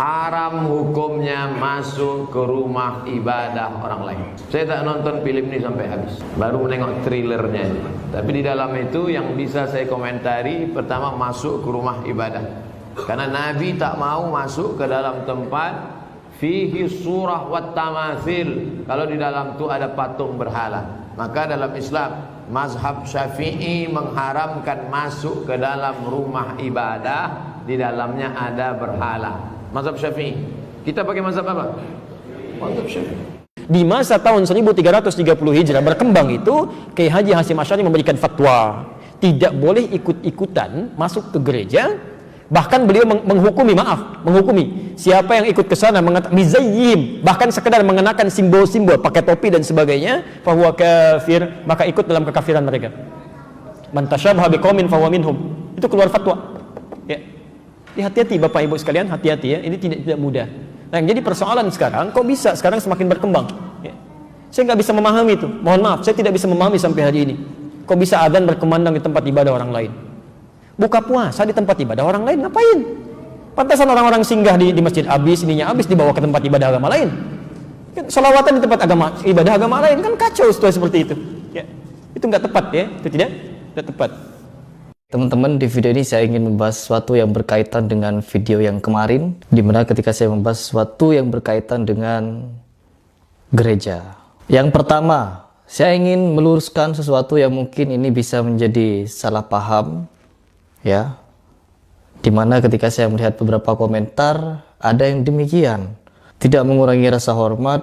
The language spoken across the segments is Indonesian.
haram hukumnya masuk ke rumah ibadah orang lain. Saya tak nonton film ini sampai habis, baru menengok trailernya. Tapi di dalam itu yang bisa saya komentari, pertama masuk ke rumah ibadah. Karena Nabi tak mau masuk ke dalam tempat fihi surah wat tamathil, kalau di dalam itu ada patung berhala. Maka dalam Islam mazhab Syafi'i mengharamkan masuk ke dalam rumah ibadah di dalamnya ada berhala. Mazhab Syafi'i. Kita pakai mazhab apa? Mazhab Syafi'i. Di masa tahun 1330 Hijrah berkembang itu, Kiai Haji Hasyim Asy'ari memberikan fatwa tidak boleh ikut-ikutan masuk ke gereja. Bahkan beliau menghukumi siapa yang ikut ke sana mizayyim, bahkan sekedar mengenakan simbol-simbol, pakai topi dan sebagainya, fahuwa kafir, maka ikut dalam kekafiran mereka. Man tasyabaha biqaumin fahuwa minhum. Itu keluar fatwa. Ya. Hati-hati Bapak Ibu sekalian, hati-hati ya. Ini tidak mudah. Nah, yang jadi persoalan sekarang, kok bisa sekarang semakin berkembang? Ya. Saya nggak bisa memahami itu. Mohon maaf, saya tidak bisa memahami sampai hari ini. Kok bisa adzan berkumandang di tempat ibadah orang lain? Buka puasa di tempat ibadah orang lain, ngapain? Pantasan orang-orang singgah di masjid habis, ininya habis, dibawa ke tempat ibadah agama lain. Salawatan di tempat ibadah agama lain, kan kacau seperti itu. Ya. Itu nggak tepat ya, itu tidak tepat. Teman-teman, di video ini saya ingin membahas sesuatu yang berkaitan dengan video yang kemarin, dimana ketika saya membahas sesuatu yang berkaitan dengan gereja. Yang pertama, saya ingin meluruskan sesuatu yang mungkin ini bisa menjadi salah paham, ya, dimana ketika saya melihat beberapa komentar ada yang demikian. Tidak mengurangi rasa hormat,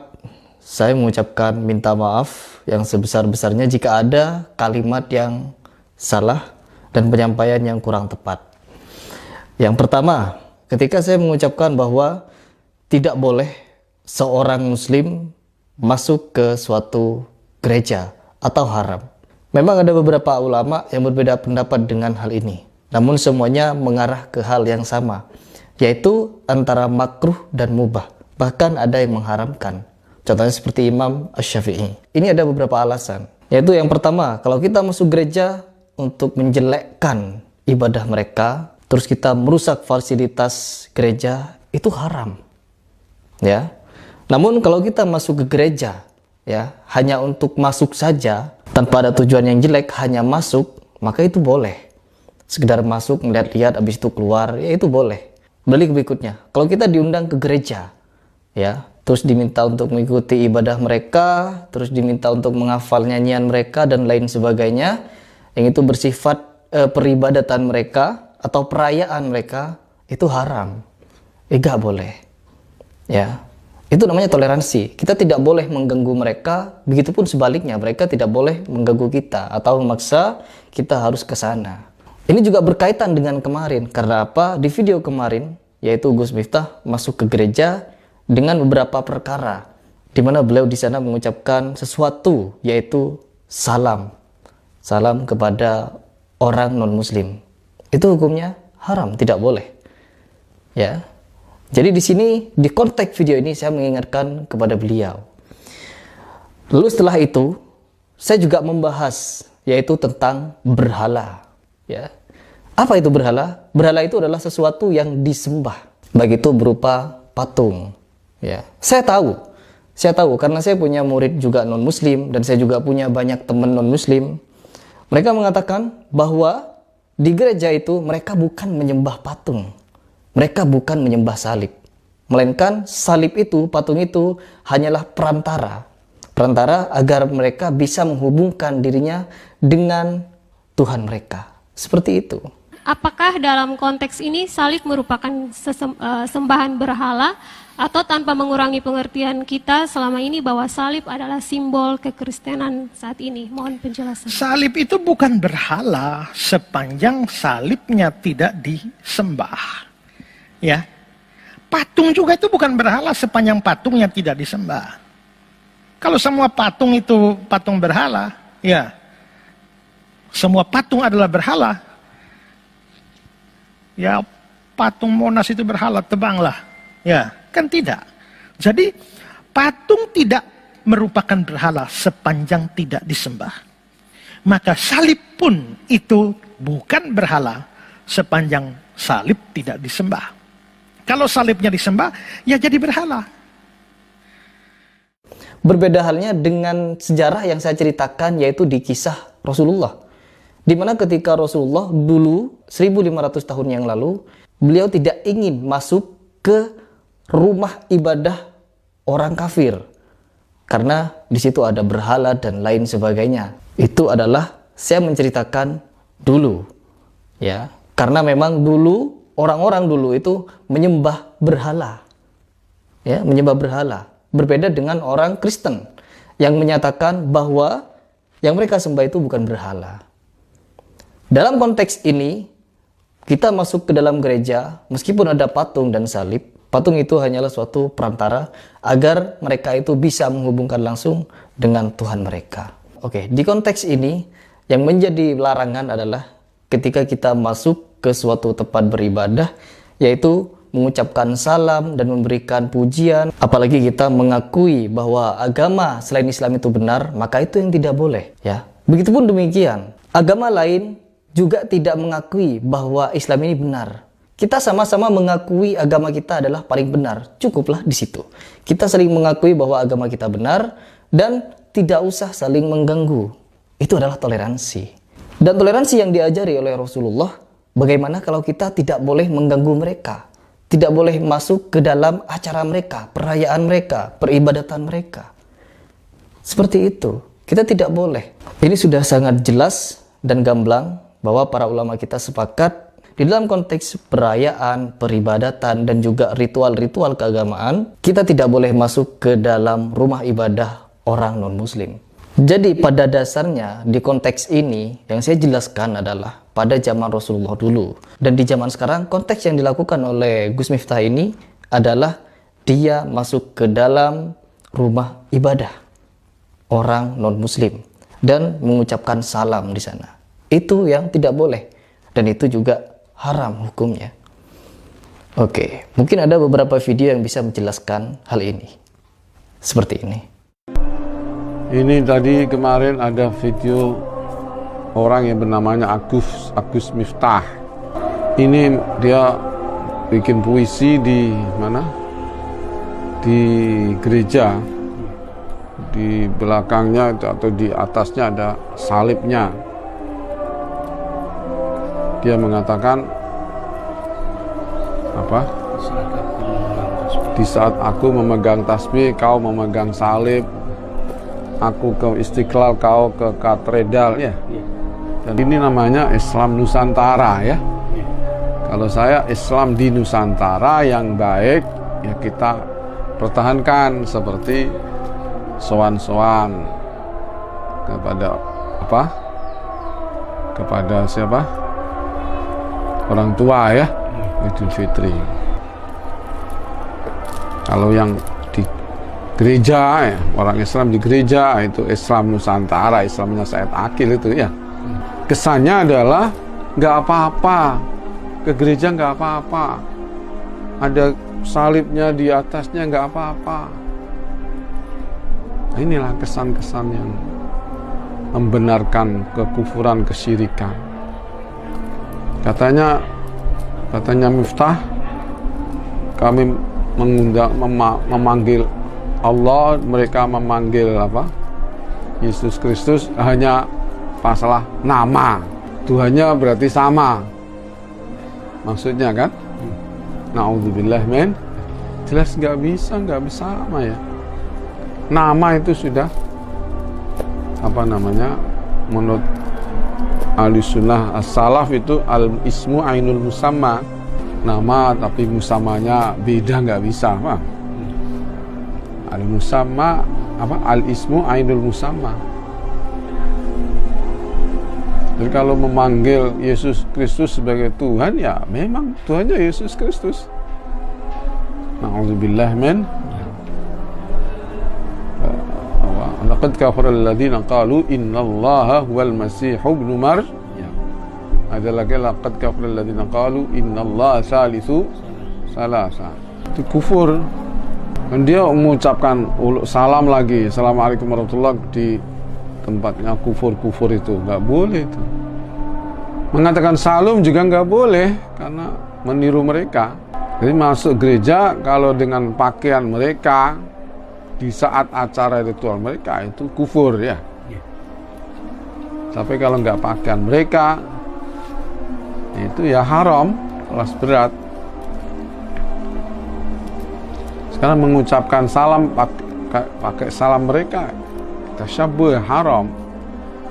saya mengucapkan minta maaf yang sebesar-besarnya jika ada kalimat yang salah dan penyampaian yang kurang tepat. Yang pertama, ketika saya mengucapkan bahwa tidak boleh seorang muslim masuk ke suatu gereja atau haram, memang ada beberapa ulama yang berbeda pendapat dengan hal ini. Namun semuanya mengarah ke hal yang sama, yaitu antara makruh dan mubah. Bahkan ada yang mengharamkan. Contohnya seperti Imam Asy-Syafi'i. Ini ada beberapa alasan. Yaitu yang pertama, kalau kita masuk gereja untuk menjelekkan ibadah mereka, terus kita merusak fasilitas gereja, itu haram. Ya. Namun kalau kita masuk ke gereja, ya, hanya untuk masuk saja, tanpa ada tujuan yang jelek, hanya masuk, maka itu boleh. Sekedar masuk, melihat-lihat, habis itu keluar, ya itu boleh. Balik berikutnya, kalau kita diundang ke gereja, ya, terus diminta untuk mengikuti ibadah mereka, terus diminta untuk menghafal nyanyian mereka dan lain sebagainya, yang itu bersifat peribadatan mereka atau perayaan mereka, itu haram. Nggak boleh. Ya, itu namanya toleransi. Kita tidak boleh mengganggu mereka, begitupun sebaliknya, mereka tidak boleh mengganggu kita atau memaksa kita harus ke sana. Ini juga berkaitan dengan kemarin, karena apa? Di video kemarin, yaitu Gus Miftah masuk ke gereja dengan beberapa perkara, di mana beliau di sana mengucapkan sesuatu, yaitu salam kepada orang non-muslim. Itu hukumnya haram, tidak boleh. Ya, jadi di sini di konteks video ini saya mengingatkan kepada beliau. Lalu setelah itu, saya juga membahas, yaitu tentang berhala. Ya. Apa itu berhala? Berhala itu adalah sesuatu yang disembah, baik itu berupa patung. Ya. Saya tahu karena saya punya murid juga non-muslim dan saya juga punya banyak teman non-muslim. Mereka mengatakan bahwa di gereja itu mereka bukan menyembah patung. Mereka bukan menyembah salib. Melainkan salib itu, patung itu hanyalah perantara agar mereka bisa menghubungkan dirinya dengan Tuhan mereka. Seperti itu. Apakah dalam konteks ini salib merupakan sembahan berhala atau tanpa mengurangi pengertian kita selama ini bahwa salib adalah simbol kekristenan saat ini? Mohon penjelasan. Salib itu bukan berhala sepanjang salibnya tidak disembah. Ya. Patung juga itu bukan berhala sepanjang patungnya tidak disembah. Kalau semua patung itu patung berhala, ya. Semua patung adalah berhala. Ya, patung Monas itu berhala, tebanglah. Ya, kan tidak. Jadi, patung tidak merupakan berhala sepanjang tidak disembah. Maka salib pun itu bukan berhala sepanjang salib tidak disembah. Kalau salibnya disembah, ya jadi berhala. Berbeda halnya dengan sejarah yang saya ceritakan, yaitu di kisah Rasulullah. Di mana ketika Rasulullah dulu 1500 tahun yang lalu, beliau tidak ingin masuk ke rumah ibadah orang kafir karena di situ ada berhala dan lain sebagainya. Itu adalah saya menceritakan dulu, ya. Karena memang dulu orang-orang dulu itu menyembah berhala, ya, menyembah berhala. Berbeda dengan orang Kristen yang menyatakan bahwa yang mereka sembah itu bukan berhala. Dalam konteks ini, kita masuk ke dalam gereja, meskipun ada patung dan salib, patung itu hanyalah suatu perantara agar mereka itu bisa menghubungkan langsung dengan Tuhan mereka. Oke, di konteks ini, yang menjadi larangan adalah ketika kita masuk ke suatu tempat beribadah, yaitu mengucapkan salam dan memberikan pujian, apalagi kita mengakui bahwa agama selain Islam itu benar, maka itu yang tidak boleh, ya. Begitupun demikian, agama lain juga tidak mengakui bahwa Islam ini benar. Kita sama-sama mengakui agama kita adalah paling benar. Cukuplah di situ. Kita saling mengakui bahwa agama kita benar dan tidak usah saling mengganggu. Itu adalah toleransi. Dan toleransi yang diajari oleh Rasulullah, bagaimana kalau kita tidak boleh mengganggu mereka? Tidak boleh masuk ke dalam acara mereka, perayaan mereka, peribadatan mereka. Seperti itu. Kita tidak boleh. Ini sudah sangat jelas dan gamblang bahwa para ulama kita sepakat di dalam konteks perayaan, peribadatan, dan juga ritual-ritual keagamaan, kita tidak boleh masuk ke dalam rumah ibadah orang non-muslim. Jadi pada dasarnya di konteks ini yang saya jelaskan adalah pada zaman Rasulullah dulu. Dan di zaman sekarang konteks yang dilakukan oleh Gus Miftah ini adalah dia masuk ke dalam rumah ibadah orang non-muslim dan mengucapkan salam di sana. Itu yang tidak boleh dan itu juga haram hukumnya. Oke, mungkin ada beberapa video yang bisa menjelaskan hal ini. Seperti ini. Ini tadi kemarin ada video orang yang bernamanya Agus Miftah. Ini dia bikin puisi di mana? Di gereja. Di belakangnya atau di atasnya ada salibnya. Dia mengatakan apa? Di saat aku memegang tasbih, kau memegang salib. Aku ke Istiqlal, kau ke katedral, ya. Dan ini namanya Islam Nusantara, ya. Kalau saya Islam di Nusantara yang baik, ya kita pertahankan seperti sowan-sowan kepada apa? Kepada siapa? Orang tua, ya, Idul Fitri. Kalau yang di gereja, ya, orang Islam di gereja itu Islam Nusantara, Islamnya Said Akil itu, ya. Kesannya adalah nggak apa-apa, ke gereja nggak apa-apa, ada salibnya di atasnya nggak apa-apa. Inilah kesan-kesan yang membenarkan kekufuran, kesyirikan. Katanya Miftah, kami memanggil Allah, mereka memanggil apa? Yesus Kristus hanya masalah nama. Tuhannya berarti sama. Maksudnya kan? Na'udzubillah men. Jelas nggak bisa sama, ya. Nama itu sudah apa namanya? Menurut Ahlussunnah as-salaf itu al-ismu ainul musamma, nama tapi musamanya beda, nggak bisa, Pak. Al-musamma apa? Al-ismu ainul musamma. Jadi kalau memanggil Yesus Kristus sebagai Tuhan, ya memang Tuhannya Yesus Kristus. Na'udzubillah min. Laqad kafara alladziina qalu innallaha huwal masih ibnu Maryam. Ada lagi laqad kafara alladziina qalu innallaha salisu salasa. Itu kufur. Dan dia mengucapkan salam lagi, assalamualaikum warahmatullahi di tempatnya kufur itu nggak boleh itu. Mengatakan salam juga nggak boleh karena meniru mereka. Jadi masuk gereja kalau dengan pakaian mereka di saat acara ritual mereka itu kufur ya. Tapi kalau nggak pakaian mereka itu ya haram, kelas berat. Sekarang mengucapkan salam pakai salam mereka, tasyabbuh haram.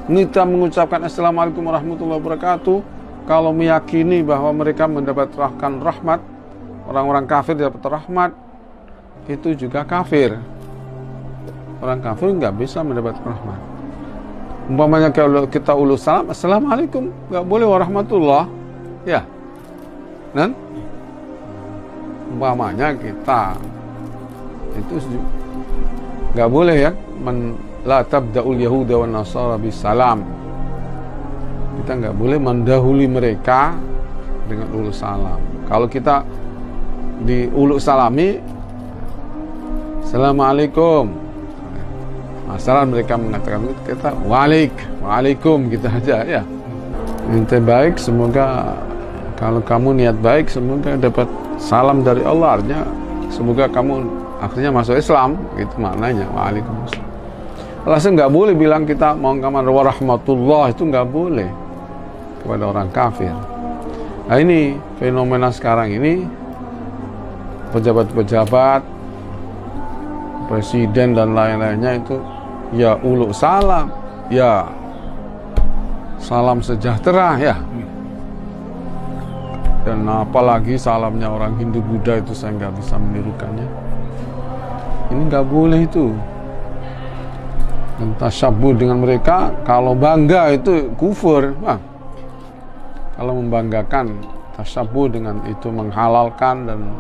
Kita mengucapkan assalamualaikum warahmatullahi wabarakatuh kalau meyakini bahwa mereka mendapatkan rahmat, orang-orang kafir dapat rahmat, itu juga kafir. Orang kafir nggak bisa mendapat rahmat. Umpamanya kalau kita ulus salam, assalamualaikum, nggak boleh warahmatullah, ya, kan? Umpamanya kita itu nggak boleh ya, la tabda'ul yahuda wan nasara bisalam. Kita nggak boleh mendahului mereka dengan ulus salam. Kalau kita di ulus salami, assalamualaikum, masalah mereka mengatakan kita waalaikum gitu aja ya. Ente baik, semoga kalau kamu niat baik, semoga dapat salam dari Allah, artinya semoga kamu akhirnya masuk Islam, gitu maknanya. Waalaikumsalam. Alasan nggak boleh bilang kita mau kamar warahmatullah, itu nggak boleh kepada orang kafir. Nah ini fenomena sekarang ini, pejabat-pejabat, presiden dan lain-lainnya itu ya uluk salam, ya salam sejahtera ya. Dan apalagi salamnya orang Hindu Buddha itu saya nggak bisa menirukannya. Ini nggak boleh itu. Dan tasyabuh dengan mereka, kalau bangga itu kufur. Nah, kalau membanggakan tasyabuh dengan itu, menghalalkan dan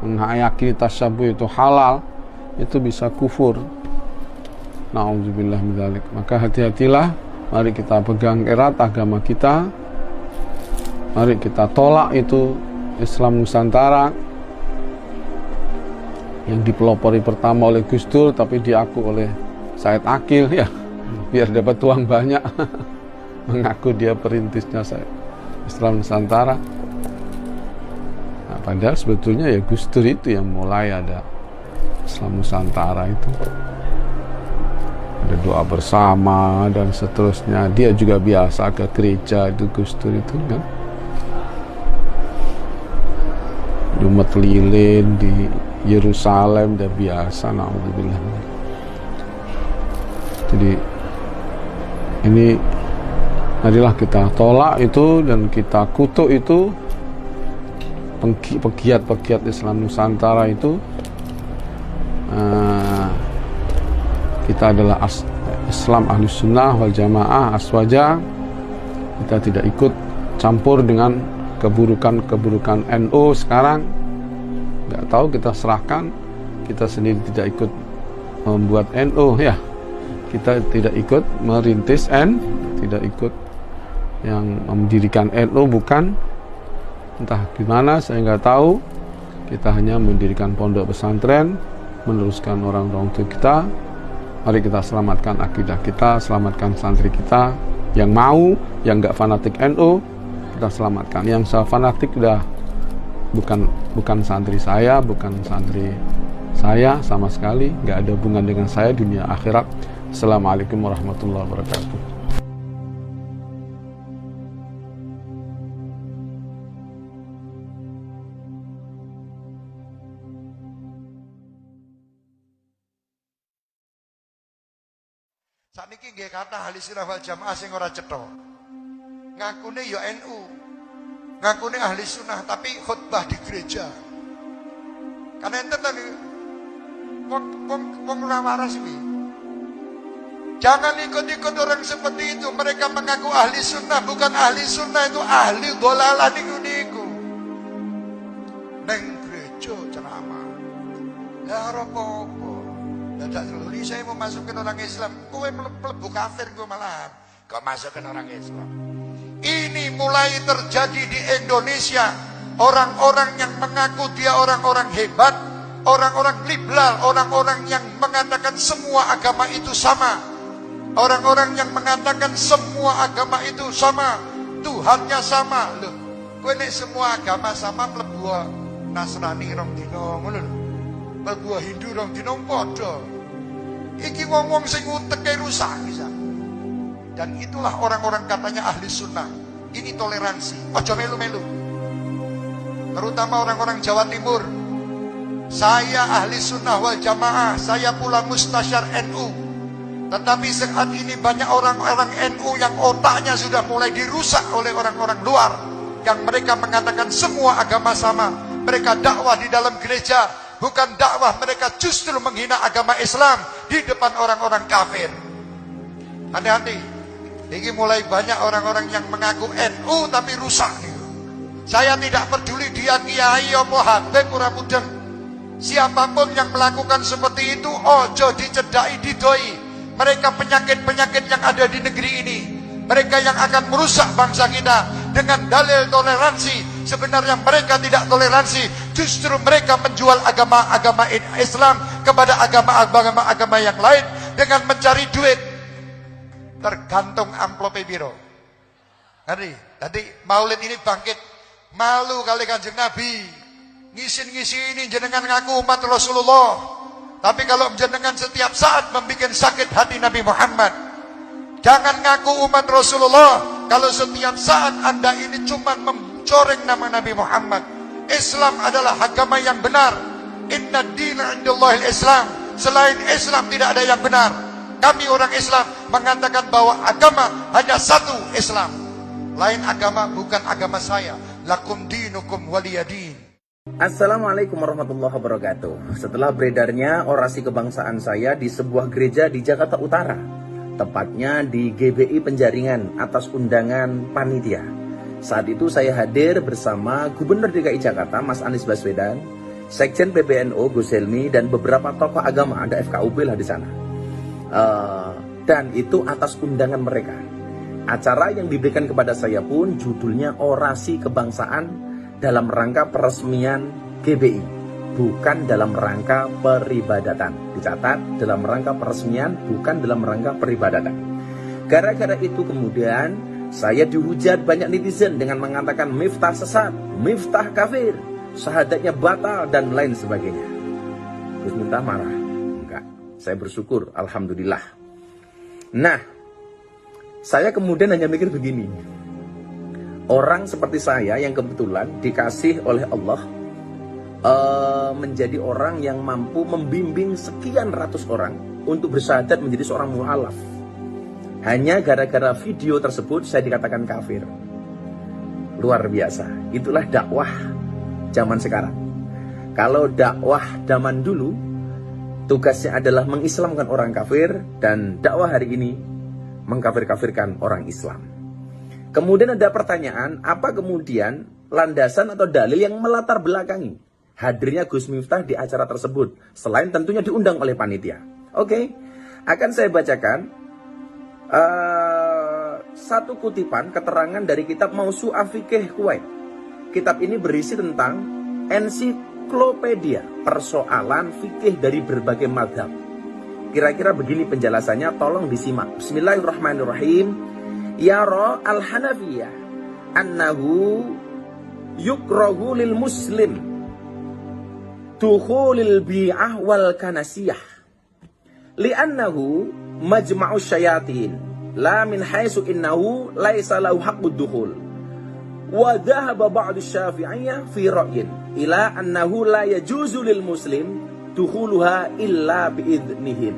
menghayati tasyabuh itu halal, itu bisa kufur. Na'udzubillah min dzalik. Maka hati-hatilah, mari kita pegang erat agama kita. Mari kita tolak itu Islam Nusantara yang dipelopori pertama oleh Gus Dur tapi diaku oleh Said Akil ya, biar dapat uang banyak. Mengaku dia perintisnya Islam Nusantara. Nah, padahal sebetulnya ya Gus Dur itu yang mulai ada Islam Nusantara itu. Ada doa bersama dan seterusnya. Dia juga biasa ke gereja itu, Gus Dur itu kan. Jumat lilin di Yerusalem udah biasa, na'udzubillah. Jadi ini marilah kita tolak itu dan kita kutuk itu pegiat-pegiat Islam Nusantara itu. Kita adalah Islam Ahlus Sunnah wal Jamaah Aswaja. Kita tidak ikut campur dengan keburukan-keburukan NU sekarang. Nggak tahu, kita serahkan. Kita sendiri tidak ikut membuat NU ya. Kita tidak ikut merintis tidak ikut yang mendirikan NU, bukan. Entah gimana, saya nggak tahu. Kita hanya mendirikan pondok pesantren, meneruskan orang-orang tua kita. Mari kita selamatkan akidah kita, selamatkan santri kita yang mau, yang nggak fanatik NU, kita selamatkan. Yang fanatik udah bukan santri saya, bukan santri saya sama sekali, nggak ada hubungan dengan saya dunia akhirat. Assalamualaikum warahmatullahi wabarakatuh. Saniki nggih kata ahli sunnah wal jamaah sing ora cetha. Ngakune ya NU. Ngakune ahli sunnah tapi khutbah di gereja. Karena enten tadi wong ora waras kuwi. Jangan ikut-ikut orang seperti itu. Mereka mengaku ahli sunnah, bukan ahli sunnah, itu ahli dolalah niku-niku. Neng gereja ceramah. Ya apa-apa. Dadak luli saya mau masukin orang Islam. Kowe mlebu kafir kowe malahan. Kok masukin orang Islam? Ini mulai terjadi di Indonesia. Orang-orang yang mengaku dia orang-orang hebat, orang-orang liberal, orang-orang yang mengatakan semua agama itu sama. Orang-orang yang mengatakan semua agama itu sama, Tuhannya sama. Loh, kowe nek semua agama sama mlebu Nasrani rong dina ngono lho. Mlebu Hindu rong dina padha. Iki wong-wong sing uteke rusak bisa. Dan itulah orang-orang katanya ahli sunnah. Ini toleransi. Ojo melu-melu. Terutama orang-orang Jawa Timur. Saya ahli sunnah wal jamaah. Saya pula mustasyar NU. Tetapi saat ini banyak orang-orang NU yang otaknya sudah mulai dirusak oleh orang-orang luar. Yang mereka mengatakan semua agama sama. Mereka dakwah di dalam gereja. Bukan dakwah, mereka justru menghina agama Islam di depan orang-orang kafir. Hati-hati. Ini mulai banyak orang-orang yang mengaku NU tapi rusak. Saya tidak peduli dia kiai apa habib ora mudeng. Siapapun yang melakukan seperti itu, ojo dicedai didoi. Mereka penyakit-penyakit yang ada di negeri ini. Mereka yang akan merusak bangsa kita dengan dalil toleransi. Sebenarnya mereka tidak toleransi. Justru mereka menjual agama-agama Islam kepada agama-agama yang lain dengan mencari duit. Tergantung amplop biro. Tadi maulid ini bangkit. Malu kali Kanjeng Nabi. Ngisi-ngisi ini jenengan ngaku umat Rasulullah. Tapi kalau jenengan setiap saat membuat sakit hati Nabi Muhammad. Jangan ngaku umat Rasulullah kalau setiap saat Anda ini cuma mencoreng nama Nabi Muhammad. Islam adalah agama yang benar. Inna dina indallahil Islam. Selain Islam tidak ada yang benar. Kami orang Islam mengatakan bahwa agama hanya satu, Islam. Lain agama bukan agama saya. Lakum dinukum waliyadin. Assalamualaikum warahmatullahi wabarakatuh. Setelah beredarnya orasi kebangsaan saya di sebuah gereja di Jakarta Utara, tepatnya di GBI Penjaringan atas undangan panitia. Saat itu saya hadir bersama Gubernur DKI Jakarta Mas Anies Baswedan, Sekjen PBNU Gus Helmi, dan beberapa tokoh agama, ada FKUP lah di sana. Dan itu atas undangan mereka. Acara yang diberikan kepada saya pun judulnya orasi kebangsaan dalam rangka peresmian GBI, bukan dalam rangka peribadatan. Dicatat, dalam rangka peresmian, bukan dalam rangka peribadatan. Gara-gara itu kemudian saya dihujat banyak netizen dengan mengatakan miftah sesat, miftah kafir, syahadatnya batal, dan lain sebagainya. Gus Miftah marah? Enggak, saya bersyukur, alhamdulillah. Nah, saya kemudian hanya mikir begini. Orang seperti saya yang kebetulan dikasih oleh Allah menjadi orang yang mampu membimbing sekian ratus orang untuk bersyahadat menjadi seorang mu'alaf. Hanya gara-gara video tersebut saya dikatakan kafir. Luar biasa. Itulah dakwah zaman sekarang. Kalau dakwah zaman dulu tugasnya adalah mengislamkan orang kafir, dan dakwah hari ini mengkafir-kafirkan orang Islam. Kemudian ada pertanyaan, apa kemudian landasan atau dalil yang melatar belakangi hadirnya Gus Miftah di acara tersebut, selain tentunya diundang oleh panitia? Oke, akan saya bacakan satu kutipan keterangan dari kitab Mausu'ah Fiqih Kuwait. Kitab ini berisi tentang ensiklopedia persoalan fikih dari berbagai mazhab. Kira-kira begini penjelasannya, tolong disimak. Bismillahirrahmanirrahim. Yara al-Hanafiyah annahu yukrahu lil muslim dukhulil bi'ah wal kanasiyah li'annahu majma'u syayatin la min haisu innahu laisa lahu haqqud dukhul wa dhahaba ba'du syafi'iyah fi ra'yin ila annahu la yajuzu lil muslim dukhuluha illa bi'idhnihim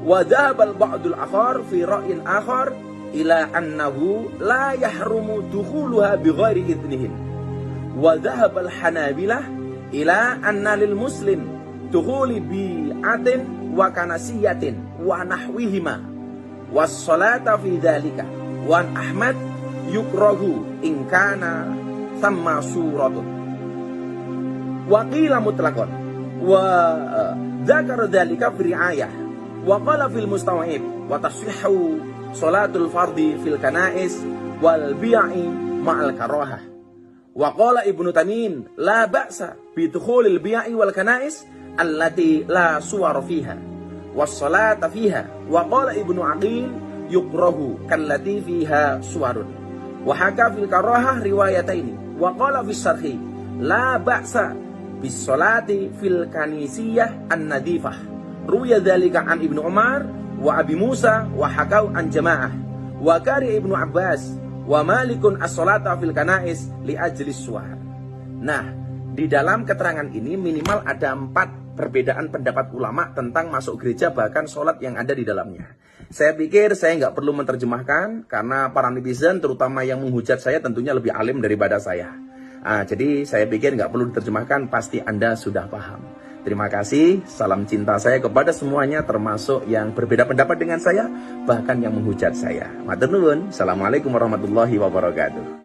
wa dhahaba al-ba'du al-akhar fi ra'yin akhar ila annahu la yahrumu dukhuluha bighairi idnihim wa dhahaba al-hanabilah ila anna lil muslim dukhuli bi'atin wa kanasiyatin wa nahwihima was salata fi dhalika wa Ahmad yukrahu in kana thamma suratun wa qila mutlaqan wa dzakara dhalika fi ri'ayah wa qala fil mustaw'ib wa tasihhu salatul fardi fil kanais wal bi'i ma'al karahah. Wa qala Ibnu Tamim la ba'sa bi dukhulil bi'i wal kanais allati la suwar fiha was salata fiha. Wa qala Ibnu Aqil yukrahu kallati fiha suwarun. Wa haka fil karahah riwayataini. Wa qala fis syarhi la ba'sa bis salati fil kanisiyah an-nadifah. Ruya dzalika an Ibnu Umar wa Abi Musa wa hakau an jamaah. Wa kari Ibnu Abbas wa Malikun as-salata fil kanais li ajlis suar. Nah, di dalam keterangan ini minimal ada 4 perbedaan pendapat ulama tentang masuk gereja bahkan sholat yang ada di dalamnya. Saya pikir saya nggak perlu menerjemahkan karena para netizen terutama yang menghujat saya tentunya lebih alim daripada saya. Jadi saya pikir nggak perlu diterjemahkan, pasti Anda sudah paham. Terima kasih, salam cinta saya kepada semuanya termasuk yang berbeda pendapat dengan saya bahkan yang menghujat saya. Matur nuwun. Assalamualaikum warahmatullahi wabarakatuh.